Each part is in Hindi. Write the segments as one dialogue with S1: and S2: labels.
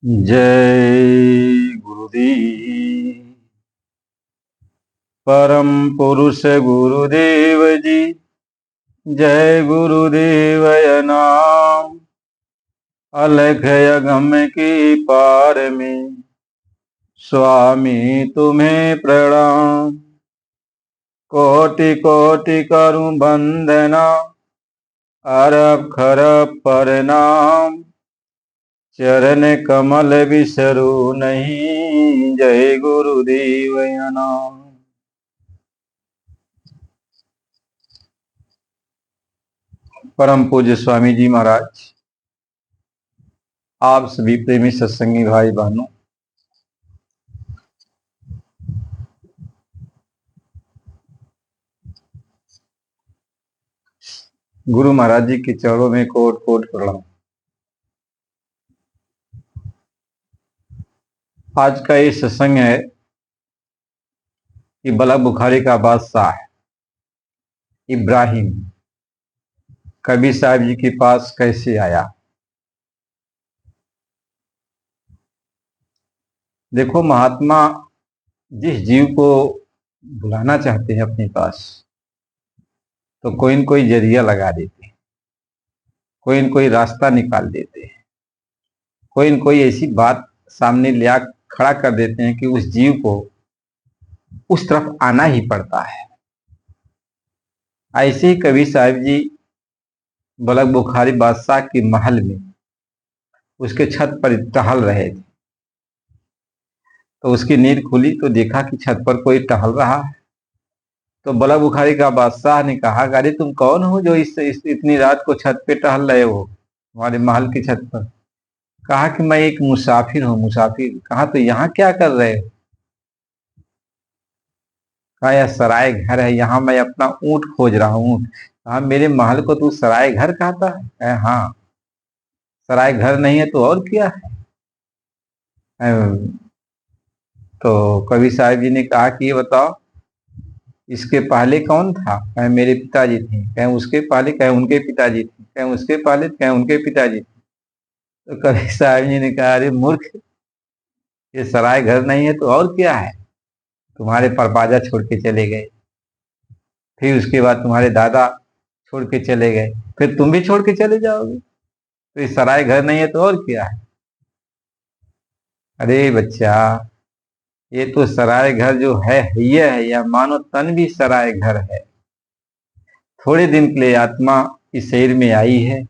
S1: जय गुरुदेव। परम पुरुष गुरुदेव जी, जय गुरुदेव नाम। अलख अगम की पार में स्वामी तुम्हें प्रणाम। कोटि कोटि करूं वंदना, अरब खरब प्रणाम। चरण कमल बिसरू नहीं, जय गुरुदेव नाम। परम पूज्य स्वामी जी महाराज, आप सभी प्रेमी सत्संगी भाई बहनों, गुरु महाराज जी के चरणों में कोट कोट प्रणाम। आज का ये सत्संग है कि बलक बुखारी का बादशाह इब्राहिम कबीर साहब जी के पास कैसे आया। देखो, महात्मा जिस जीव को बुलाना चाहते हैं अपने पास, तो कोई न कोई जरिया लगा देते हैं, कोई न कोई रास्ता निकाल देते हैं, कोई न कोई ऐसी बात सामने ले आ खड़ा कर देते हैं कि उस जीव को उस तरफ आना ही पड़ता है। ऐसे ही कबीर साहब जी बलक बुखारी बादशाह के महल में उसके छत पर टहल रहे थे। तो उसकी नींद खुली तो देखा कि छत पर कोई टहल रहा है। तो बलक बुखारी का बादशाह ने कहा, अरे तुम कौन हो जो इस इतनी रात को छत पे टहल रहे हो, हमारे महल की छत पर। कहा कि मैं एक मुसाफिर हूँ। मुसाफिर? कहा तो यहाँ क्या कर रहे हो? कहा यह सराय घर है, यहाँ मैं अपना ऊँट खोज रहा हूँ। ऊँट? कहा मेरे महल को तू सराय घर कहता है? कहा हाँ, सराय घर नहीं है तो और क्या है। तो कवि साहब जी ने कहा कि ये बताओ, इसके पहले कौन था? कहे मेरे पिताजी थे। कहे उसके पहले? कहे उनके पिताजी थे। कहे उसके पहले? कहे उनके पिताजी थे। तो कवि साहब जी ने कहा, अरे मूर्ख, ये सराय घर नहीं है तो और क्या है। तुम्हारे परबाजा छोड़ के चले गए, फिर उसके बाद तुम्हारे दादा छोड़ के चले गए, फिर तुम भी छोड़ के चले जाओगे, तो ये सराय घर नहीं है तो और क्या है। अरे बच्चा, ये तो सराय घर जो है ये है, या मानो तन भी सराय घर है। थोड़े दिन के लिए आत्मा इस शरीर में आई है,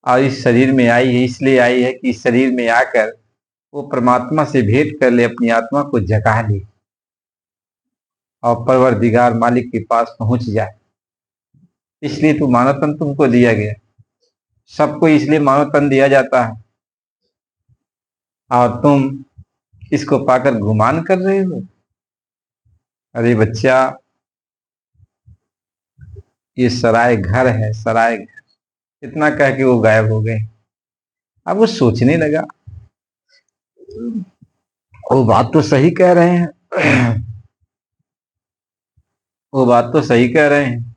S1: और इस शरीर में आई है इसलिए आई है कि इस शरीर में आकर वो परमात्मा से भेंट कर ले, अपनी आत्मा को जगा ले और परवरदिगार मालिक के पास पहुंच जाए। इसलिए तो मानव तन तुमको दिया गया। सबको इसलिए मानव तन दिया जाता है, और तुम इसको पाकर गुमान कर रहे हो। अरे बच्चा, ये सराय घर है, सराय घर। इतना कह के वो गायब हो गए। अब वो सोचने लगा, वो बात तो सही कह रहे हैं। वो बात तो सही कह रहे हैं।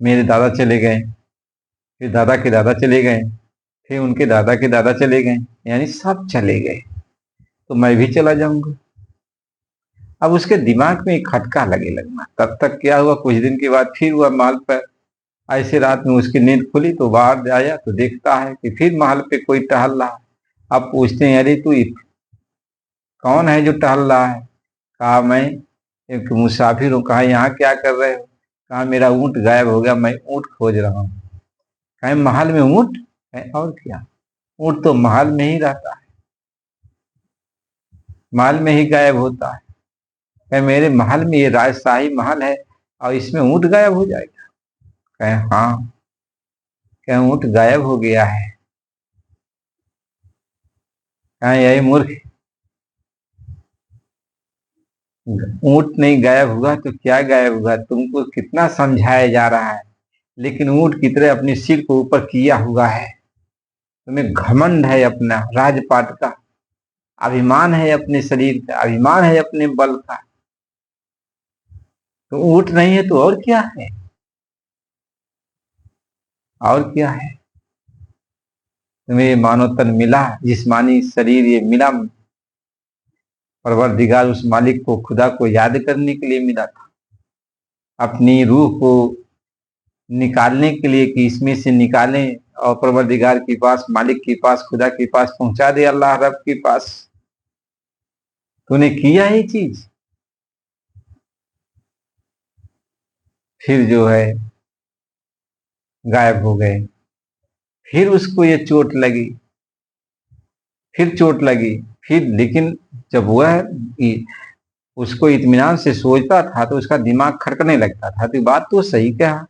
S1: मेरे दादा चले गए, फिर दादा के दादा चले गए, फिर उनके दादा के दादा चले गए, यानी सब चले गए, तो मैं भी चला जाऊंगा। अब उसके दिमाग में एक खटका लगे लगना। तब तक क्या हुआ, कुछ दिन के बाद फिर हुआ महल पर। ऐसे रात में उसकी नींद खुली तो बाहर आया तो देखता है कि फिर महल पे कोई टहल रहा है। अब पूछते हैं, अरे तू कौन है जो टहल रहा है? कहा मैं एक मुसाफिर हूँ। कहा यहाँ क्या कर रहे हो? कहा मेरा ऊँट गायब हो गया, मैं ऊँट खोज रहा हूँ। कहा महल में ऊँट है? और क्या, ऊँट तो महल में ही रहता है, महल में ही गायब होता है। कहे मेरे महल में, ये राजशाही महल है, और इसमें ऊँट गायब हो जाएगा? कहे हाँ। कहे ऊँट गायब हो गया है? कहे यही मूर्ख, ऊँट नहीं गायब हुआ तो क्या गायब हुआ? तुमको कितना समझाया जा रहा है, लेकिन ऊँट की तरह अपने सिर को ऊपर किया हुआ है। तुम्हें घमंड है अपना राजपाट का, अभिमान है अपने शरीर का, अभिमान है अपने बल का। तो ऊँट नहीं है तो और क्या है, और क्या है। तुम्हें ये मानव तन मिला, जिस्मानी शरीर ये मिला, परवरदिगार उस मालिक को, खुदा को याद करने के लिए मिला था, अपनी रूह को निकालने के लिए कि इसमें से निकालें और परवरदिगार के पास, मालिक के पास, खुदा के पास पहुंचा दे, अल्लाह रब के पास। तूने किया ये चीज। फिर जो है गायब हो गए। फिर उसको ये चोट लगी, फिर चोट लगी, फिर लेकिन जब वह उसको इत्मीनान से सोचता था तो उसका दिमाग खटकने लगता था, तो बात तो सही कहा।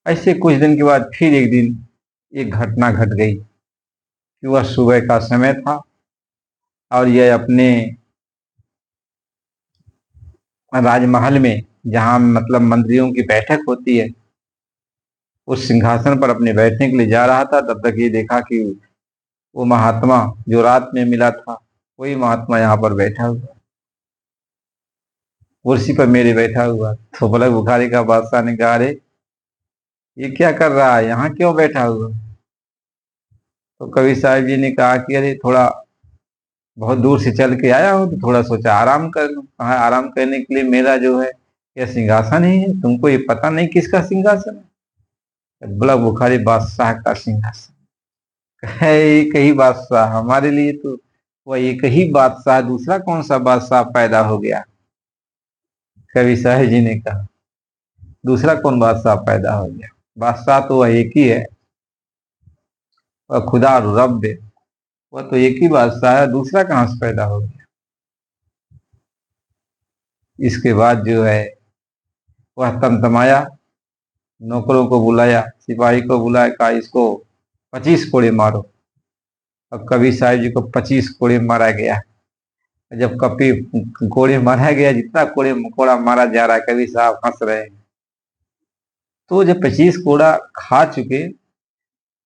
S1: ऐसे कुछ दिन के बाद फिर एक दिन एक घटना घट गई कि वह सुबह का समय था और यह अपने राजमहल में, जहां मतलब मंत्रियों की बैठक होती है, उस सिंहासन पर अपने बैठने के लिए जा रहा था। तब तक ये देखा कि वो महात्मा जो रात में मिला था, वही महात्मा यहाँ पर बैठा हुआ, कुर्सी पर मेरे बैठा हुआ। तो बलक बुखारी का बादशाह ने कहा, अरे ये क्या कर रहा है, यहाँ क्यों बैठा हुआ? तो कवि साहब जी ने कहा कि अरे थोड़ा बहुत दूर से चल के आया हूँ, तो थोड़ा सोचा आराम कर लूं। कहा आराम करने के लिए मेरा जो है यह सिंहासन ही है, तुमको ये पता नहीं किसका सिंहासन है? बड़ा बुखारी बादशाह का सिंहासन है। एक ही बादशाह हमारे लिए, तो वह एक ही बादशाह, दूसरा कौन सा बादशाह पैदा हो गया? कवि साहब जी ने कहा दूसरा कौन बादशाह पैदा हो गया? बादशाह तो वह एक ही है, वह खुदा और रब है, वह तो एक ही बादशाह है, दूसरा कहां से पैदा हो गया? इसके बाद जो है वह तमतमाया, नौकरों को बुलाया, सिपाही को बुलाया, कहा इसको 25 कोड़े मारो। अब कवि साहब जी को 25 कोड़े मारा गया। जब कपी कोड़े मारा गया, जितना कोड़ा मारा जा रहा है, कवि साहब हंस रहे हैं। तो जब 25 कोड़ा खा चुके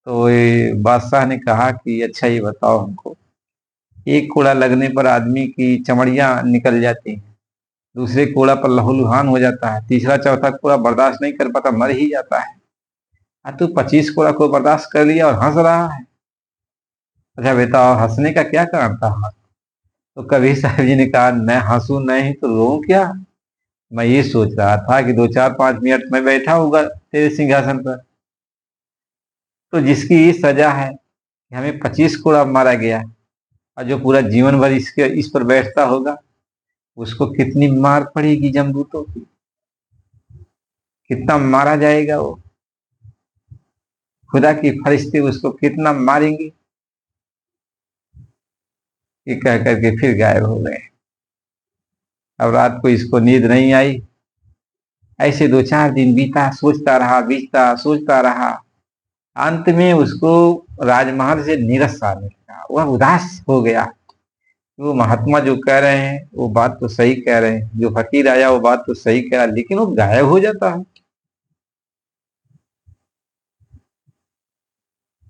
S1: तो ये बादशाह ने कहा कि अच्छा ये बताओ हमको, एक कोड़ा लगने पर आदमी की चमड़ियां निकल जाती हैं, दूसरे कोड़ा पर लहूलुहान हो जाता है, तीसरा चौथा कोड़ा बर्दाश्त नहीं कर पाता, मर ही जाता है। तू 25 कोड़ा को बर्दाश्त कर लिया और हंस रहा है। अच्छा बताओ हंसने का क्या कारण था? तो कबीर साहब जी ने कहा, मैं हंसू नहीं तो रो क्या? मैं ये सोच रहा था कि 2 4 5 मिनट में बैठा होगा तेरे सिंहासन पर, तो जिसकी ये सजा है कि हमें 25 कोड़ा मारा गया, और जो पूरा जीवन भर इस पर बैठता होगा, उसको कितनी मार पड़ेगी जमदूतों की, कितना मारा जाएगा वो, खुदा की फरिश्ते उसको कितना मारेंगे। ये कह करके फिर गायब हो गए। अब रात को इसको नींद नहीं आई। ऐसे 2 4 दिन बीता, सोचता रहा, बीतता सोचता रहा। अंत में उसको राजमहल से नीरस आने लगा, वह उदास हो गया। वो महात्मा जो कह रहे हैं वो बात तो सही कह रहे हैं, जो फकीर आया वो बात तो सही कह रहा, लेकिन वो गायब हो जाता है।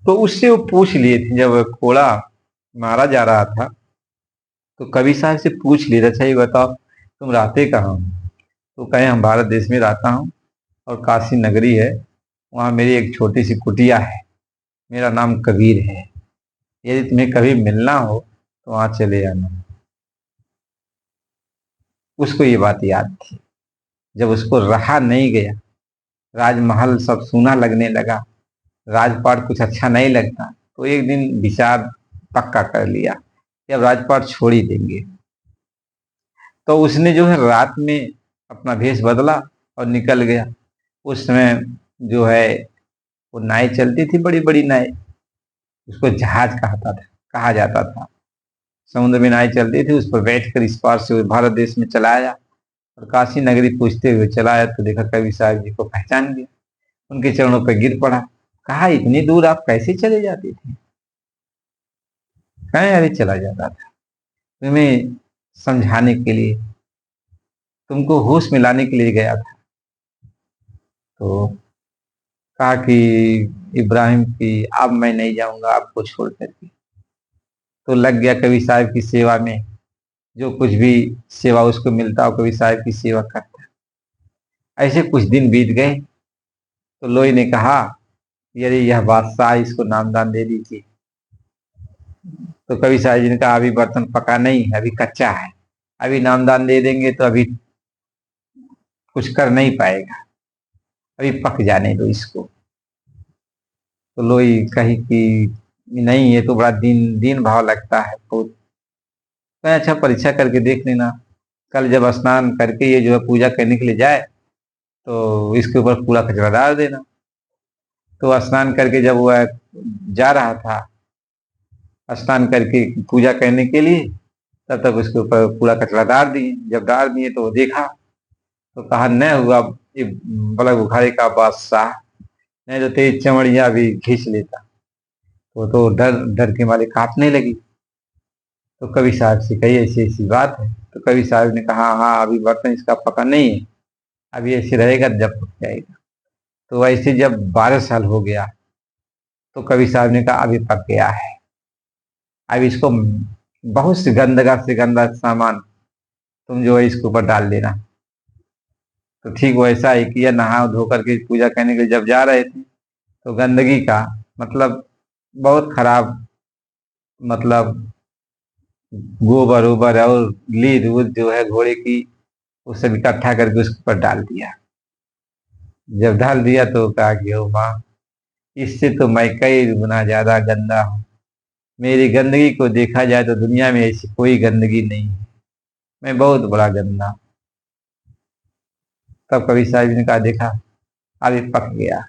S1: तो उससे वो पूछ लिए थे, जब कोड़ा मारा जा रहा था तो कवि साहब से पूछ लिए, अच्छा ये बताओ तुम रहते कहाँ हो? तो कहे हम भारत देश में रहता हूँ और काशी नगरी है, वहाँ मेरी एक छोटी सी कुटिया है, मेरा नाम कबीर है, यदि तुम्हें कभी मिलना हो तो वहां चले आना। उसको ये बात याद थी। जब उसको रहा नहीं गया, राजमहल सब सूना लगने लगा, राजपाट कुछ अच्छा नहीं लगता, तो एक दिन विचार पक्का कर लिया कि अब राजपाट छोड़ ही देंगे। तो उसने जो है रात में अपना भेष बदला और निकल गया। उस समय जो है वो नाव चलती थी, बड़ी बड़ी नाव, उसको जहाज कहा जाता था। समुद्र में नाव चलती थी, उस पर बैठकर इस पार से भारत देश में चला आया और काशी नगरी पूछते हुए चला आया। तो देखा कवि साहब जी को पहचान गया, उनके चरणों पर गिर पड़ा। कहा इतनी दूर आप कैसे चले जाते थे? कहीं अरे चला जाता था तुम्हें समझाने के लिए, तुमको होश में लाने के लिए गया था। तो कहा कि इब्राहिम की अब मैं नहीं जाऊंगा आपको छोड़ करके। तो लग गया कवि साहब की सेवा में, जो कुछ भी सेवा उसको मिलता हो कवि साहब की सेवा करता। ऐसे कुछ दिन बीत गए तो लोई ने कहा यदि यह बादशाह, इसको नामदान दे दीजिए। तो कवि साहब जी ने कहा अभी बर्तन पका नहीं है, अभी कच्चा है, अभी नामदान दे देंगे तो अभी कुछ कर नहीं पाएगा, अभी पक जाने दो इसको। तो लोई कही कि नहीं, ये तो बड़ा दीन दीन भाव लगता है बहुत। तो अच्छा, परीक्षा करके देख लेना, कल जब स्नान करके ये जो है पूजा करने के लिए जाए तो इसके ऊपर पूरा कचरा डाल देना। तो स्नान करके जब वह जा रहा था स्नान करके पूजा करने के लिए, तब तक उसके ऊपर पूरा कचरा डाल दिए। जब डाल दिए तो वो देखा तो कहा न हुआ ये बलग उखाड़े का बादशाह, नहीं तो तेरी चमड़िया भी खींच लेता। तो डर डर के मारे कांपने लगी। तो कवि साहब से कही ऐसी ऐसी बात है। तो कवि साहब ने कहा हाँ, अभी बर्तन इसका पका नहीं है, अभी ऐसे रहेगा जब पक जाएगा। तो ऐसे जब 12 साल हो गया तो कवि साहब ने कहा अभी पक गया है, अब इसको बहुत से गंदा सामान तुम जो है इसके ऊपर डाल देना। तो ठीक वैसा ही किया, नहा धो करके पूजा करने के लिए जब जा रहे थे तो गंदगी का मतलब बहुत खराब, मतलब गोबर ओबर और लीद उद जो है घोड़े की, वो सब इकट्ठा करके उसके ऊपर डाल दिया। जब डाल दिया तो कहा कि ओ माँ, इससे तो मैं कई गुना ज्यादा गंदा हूँ, मेरी गंदगी को देखा जाए तो दुनिया में ऐसी कोई गंदगी नहीं है, मैं बहुत बड़ा गंदा हूं। तब कवि साहब ने कहा देखा अभी पक गया।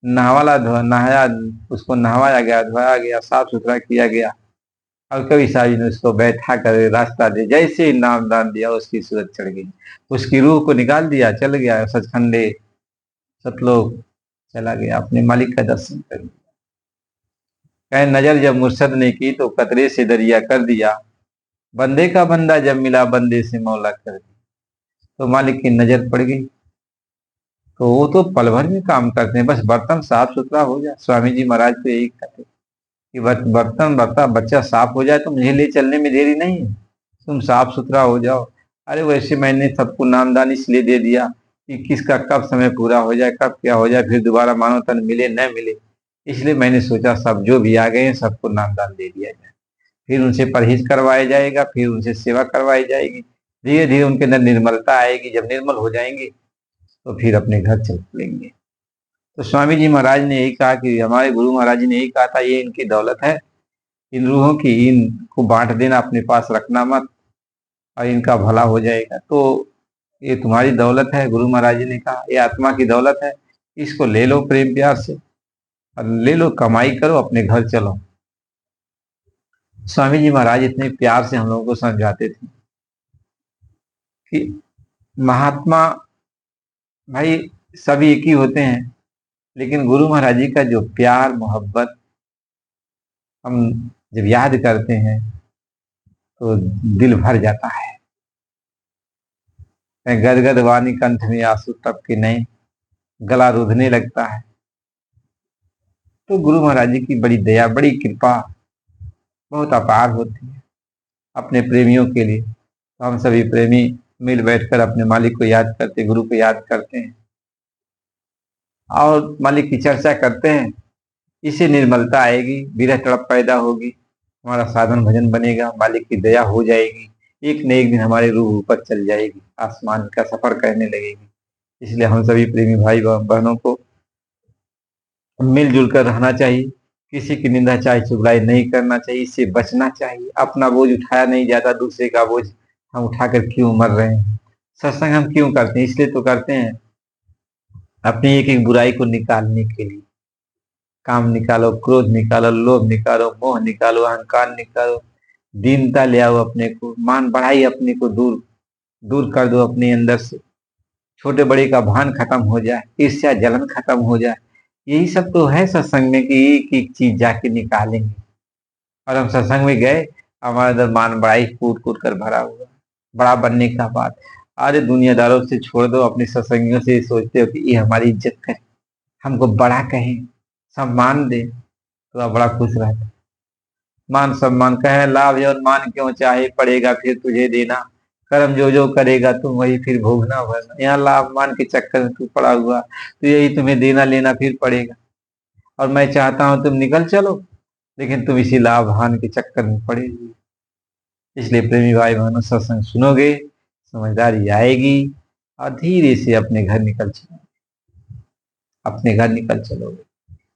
S1: नहाया, उसको नहवाया गया, धोया गया, साफ सुथरा किया गया। और कवि साहब ने उसको बैठा कर रास्ता दे, जैसे ही नामदान दिया उसकी सूरत चढ़ गई, उसकी रूह को निकाल दिया, चल गया सचखंडे सतलोक, चला गया अपने मालिक का दर्शन कर लिया। कहे नजर जब मुर्शद ने की तो कतरे से दरिया कर दिया, बंदे का बंदा जब मिला बंदे से मौला कर दिया। तो मालिक की नजर पड़ गई। तो वो तो पल भर में काम करते हैं, बस बर्तन साफ सुथरा हो जाए। स्वामी जी महाराज तो यही कहते कि बर्तन बर्तन बच्चा साफ हो जाए तो मुझे ले चलने में देरी नहीं है, तुम साफ सुथरा हो जाओ। अरे वैसे मैंने सबको नामदान इसलिए दे दिया कि किसका कब समय पूरा हो जाए, कब क्या हो जाए, फिर दोबारा मानव तन मिले न मिले, इसलिए मैंने सोचा सब जो भी आ गए हैं सबको नामदान दे दिया जाए, फिर उनसे परहेज करवाया जाएगा, फिर उनसे सेवा करवाई जाएगी, धीरे धीरे उनके अंदर निर्मलता आएगी। जब निर्मल हो जाएंगे तो फिर अपने घर चल लेंगे। तो स्वामी जी महाराज ने यही कहा कि हमारे गुरु महाराज जी ने यही कहा था, ये इनकी दौलत है, इन रूहों की इनको बांट देना, अपने पास रखना मत, और इनका भला हो जाएगा। तो ये तुम्हारी दौलत है, गुरु महाराज जी ने कहा, ये आत्मा की दौलत है, इसको ले लो प्रेम प्यार से और ले लो, कमाई करो, अपने घर चलो। स्वामी जी महाराज इतने प्यार से हम लोगों को समझाते थे कि महात्मा भाई सभी एक ही होते हैं, लेकिन गुरु महाराज जी का जो प्यार मोहब्बत हम जब याद करते हैं तो दिल भर जाता है। गदगद वाणी कंठ में आंसू तब के नहीं, गला रुधने लगता है। तो गुरु महाराज जी की बड़ी दया, बड़ी कृपा बहुत अपार होती है अपने प्रेमियों के लिए। तो हम सभी प्रेमी मिल बैठकर अपने मालिक को याद करते, गुरु को याद करते हैं और मालिक की चर्चा करते हैं। इससे निर्मलता आएगी, विरह तड़प पैदा होगी, हमारा साधन भजन बनेगा, मालिक की दया हो जाएगी, एक न एक दिन हमारी रूह ऊपर चल जाएगी, आसमान का सफर करने लगेगी। इसलिए हम सभी प्रेमी भाई बहनों को मिलजुल कर रहना चाहिए, किसी की निंदा चाहे चुगलाई नहीं करना चाहिए, इससे बचना चाहिए। अपना बोझ उठाया नहीं जाता, दूसरे का बोझ हम उठाकर क्यों मर रहे हैं। सत्संग हम क्यों करते हैं, इसलिए तो करते हैं अपनी एक एक बुराई को निकालने के लिए। काम निकालो, क्रोध निकालो, लोभ निकालो, मोह निकालो, अहंकार निकालो, दीनता ले आओ अपने को, मान बढ़ाई अपने को दूर दूर कर दो अपने अंदर से, छोटे बड़े का भान खत्म हो जाए, ईर्ष्या जलन खत्म हो जाए। यही सब तो है सत्संग में कि एक एक चीज जाके निकालेंगे। और हम सत्संग में गए, हमारे अंदर मान बढ़ाई कूट कूट कर भरा हुआ, बड़ा बनने का बात। अरे दुनियादारों से छोड़ दो, अपने सत्संगियों से सोचते हो कि ये हमारी इज्जत करे, हमको बड़ा कहें, सम्मान दे, तो आप बड़ा खुश रहते। मान सम्मान कहे, लाभ और मान क्यों चाहे, पड़ेगा फिर तुझे देना, कर्म जो जो करेगा तुम वही फिर भोगना भरना। यहाँ लाभ मान के चक्कर में तू पड़ा हुआ, तो यही तुम्हें देना लेना फिर पड़ेगा। और मैं चाहता हूं तुम निकल चलो, लेकिन तुम इसी लाभ हानि के चक्कर में पड़े हुए। इसलिए प्रेमी भाई बहनों, सत्संग सुनोगे, समझदारी आएगी और धीरे से अपने घर निकल चलो, अपने घर निकल चलोगे।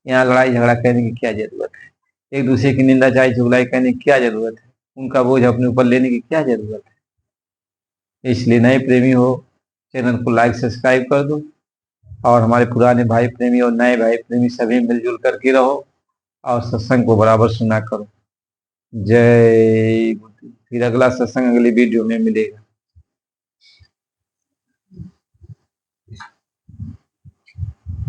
S1: यहाँ लड़ाई झगड़ा करने की क्या जरूरत है? एक दूसरे की निंदा जायज चुगलाई करने की क्या जरूरत है? उनका बोझ अपने ऊपर लेने की क्या जरूरत है? इसलिए नए प्रेमी हो, चैनल को लाइक सब्सक्राइब कर दो, और हमारे पुराने भाई प्रेमी और नए भाई प्रेमी सभी मिलजुल करके रहो और सत्संग को बराबर सुना करो। जय गुरु। फिर अगला सत्संग अगली वीडियो में मिलेगा।